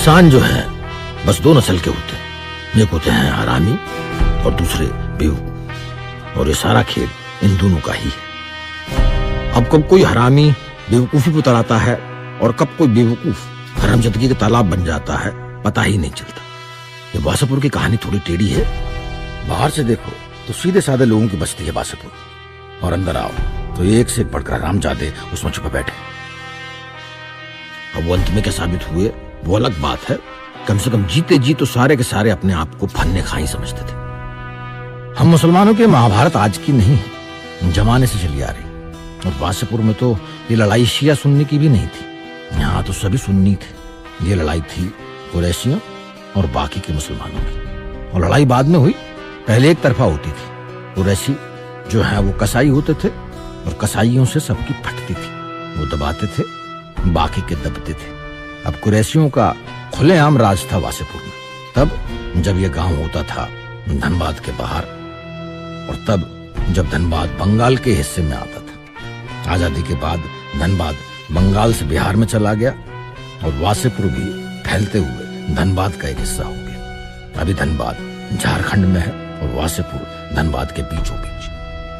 इंसान जो है बस दो नस्ल के होते हैं, एक होते हैं हरामी और दूसरे बेवकूफ। और ये सारा खेल इन दोनों का ही है। अब कब कोई हरामी बेवकूफी को तड़ाता है और कब कोई बेवकूफ हरामजादगी के तालाब बन जाता है, पता ही नहीं चलता। ये बासापुर की कहानी थोड़ी टेढ़ी है। बाहर से देखो तो सीधे साधे लोगों की बस्ती है बासापुर, और अंदर आओ तो एक से बढ़कर हरामजादे उसमें छुपे बैठे। अब वो अंत में क्या साबित हुए वो अलग बात है। कम से कम जीते जी तो सारे के सारे अपने आप को फन्ने खाई समझते थे। हम मुसलमानों के महाभारत आज की नहीं है, जमाने से चली आ रही। और बासापुर में तो ये लड़ाई शिया सुन्नी की भी नहीं थी, यहाँ तो सभी सुन्नी थे। ये लड़ाई थी कुरैशियों और बाकी के मुसलमानों की। और लड़ाई बाद में हुई, पहले एक तरफा होती थी। कुरैशी जो है वो कसाई होते थे और कसाईयों से सबकी फटती थी। वो दबाते थे, बाकी के दबते थे। अब कुरैशियों का खुलेआम राज था बासापुर में, तब जब ये गांव होता था धनबाद के बाहर, और तब जब धनबाद बंगाल के हिस्से में आता था। आजादी के बाद धनबाद बंगाल से बिहार में चला गया और वासेपुर भी फैलते हुए धनबाद का एक हिस्सा हो गया। अभी धनबाद झारखंड में है और वासेपुर धनबाद के बीचों बीच।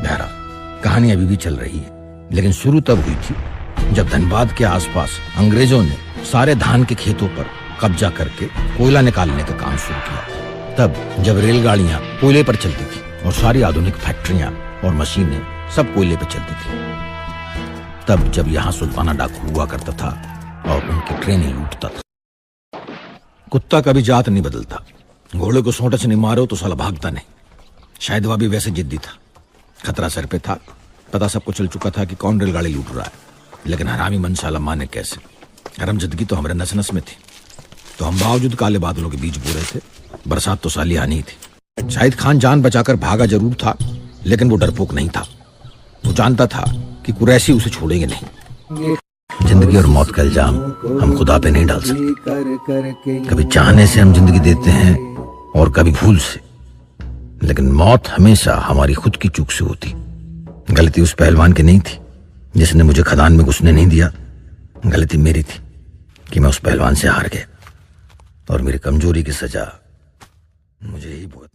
बहरहाल कहानी अभी भी चल रही है, लेकिन शुरू तब हुई थी जब धनबाद के आसपास अंग्रेजों ने सारे धान के खेतों पर कब्जा करके कोयला निकालने का काम शुरू किया। तब जब रेलगाड़ियां कोयले पर चलती थी और सारी आधुनिक फैक्ट्रियां और मशीनें सब कोयले पर चलती थी। तब जब यहाँ सुल्ताना डाकू हुआ करता था और उनकी ट्रेनें लूटता था। कुत्ता कभी जात नहीं बदलता, घोड़े को सोंटे से नहीं मारो तो साला भागता नहीं। शायद वह भी वैसे जिद्दी था। खतरा सर पे था, पता सबको चल चुका था कि कौन रेलगाड़ी लूट रहा है, लेकिन हरामी मन साला माने कैसे। हरामजादगी तो हमारे नस नस में थी, तो हम बावजूद काले बादलों के बीच बो रहे थे। बरसात तो साली आनी ही थी। शाहिद खान जान बचाकर भागा जरूर था, लेकिन वो डरपोक नहीं था। वो जानता था कि कुरैशी उसे छोड़ेंगे नहीं। जिंदगी और मौत का इल्जाम हम खुदा पे नहीं डाल सकते। कभी चाहने से हम जिंदगी देते हैं और कभी भूल से, लेकिन मौत हमेशा हमारी खुद की चूक से होती। गलती उस पहलवान की नहीं थी जिसने मुझे खदान में घुसने नहीं दिया। गलती मेरी थी कि मैं उस पहलवान से हार गया, और मेरी कमजोरी की सजा मुझे ही भुगतना।